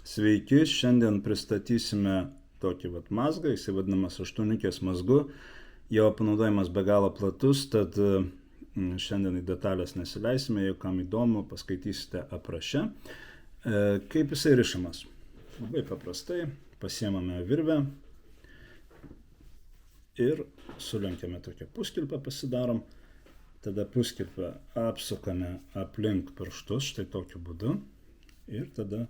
Sveiki, šiandien pristatysime tokį mazgą, jisai vadinamas aštuoniukės mazgu. Jo panaudojimas be galo platus, tad šiandien į detalės nesileisime, jeigu kam įdomu, paskaitysite apraše. Kaip jisai rišamas? Labai paprastai, pasiemame virvę ir sulenkiame tokią puskilpę, pasidarom. Tada puskilpę apsukame aplink pirštus, štai tokiu būdu. Ir tada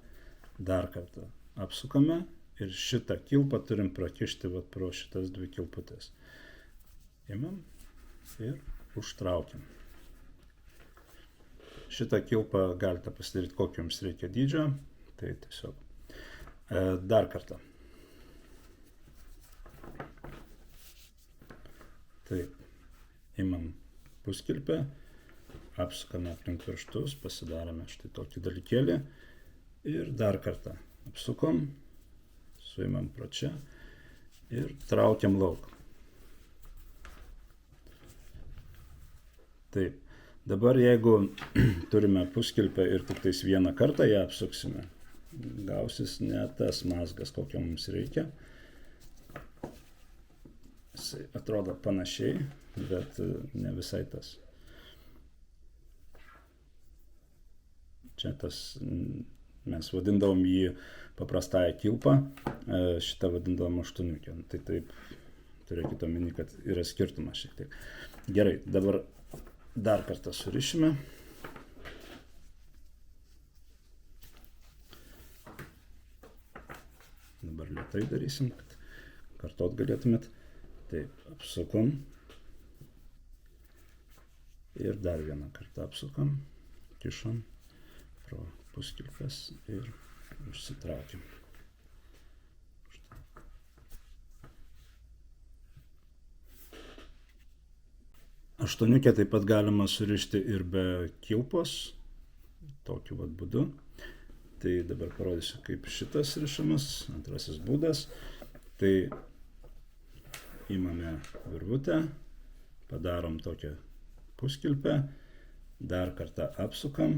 dar kartą apsukame ir šitą kilpą turim prakišti pro šitas dvi kilputės. Imam ir užtraukiam. Šitą kilpą galite pasidaryti, kokio jums reikia dydžio. Tai tiesiog. Dar kartą. Taip. Imam puskilpę, apsukame aplink pirštus, pasidarome štai tokį dalykėlį. Ir dar kartą apsukom, suimam pro čia ir traukiam lauk. Taip, dabar jeigu turime puskilpę ir tik tais vieną kartą ją apsuksime, gausis ne tas mazgas, kokio mums reikia. Jis atrodo panašiai, bet ne visai tas. Čia tas... Mes vadindavom jį paprastąją kilpą, šitą vadindavom aštuoniukę. Tai taip, turėkite omeny, kad yra skirtumas šiek tiek. Gerai, dabar dar kartą surišime. Dabar lėtai darysim, kad kartot galėtumėt. Taip, apsukom. Ir dar vieną kartą apsukam, kišam pro puskilpės ir užsitraukiam. Aštuoniukę taip pat galima surišti ir be kilpos, tokiu būdu. Tai dabar parodysiu, kaip šitas rišamas, antrasis būdas. Tai imame virvutę, padarom tokią puskilpę, dar kartą apsukam.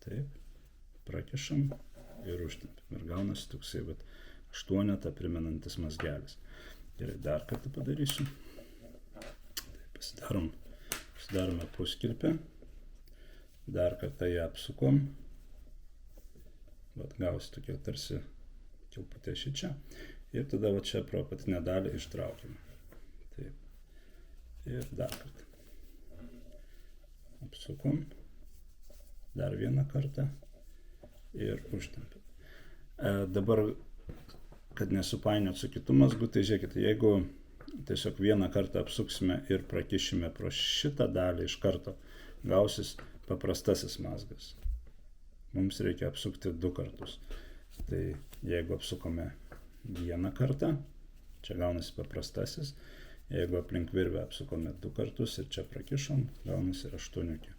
Taip, prakišam ir užtempiam. Ir gaunasi toksai aštuonetą primenantis mazgelis. Gerai, dar kartą padarysiu. Taip, pasidarome puskilpę. Dar kartą ją apsukom. Gausi tokia tarsi kilputė šičia. Ir tada čia pro apatinę dalį ištraukiame. Taip. Ir dar kartą. Apsukom. Dar vieną kartą ir užtempiam. Dabar, kad nesupainiot su kitu mazgu, tai žiūrėkite, jeigu tiesiog vieną kartą apsuksime ir prakišime pro šitą dalį iš karto, gausis paprastasis mazgas. Mums reikia apsukti 2 kartus. Tai jeigu apsukome vieną kartą, čia gaunasi paprastasis. Jeigu aplink virvę apsukome 2 kartus ir čia prakišom, gaunasi aštuoniukė.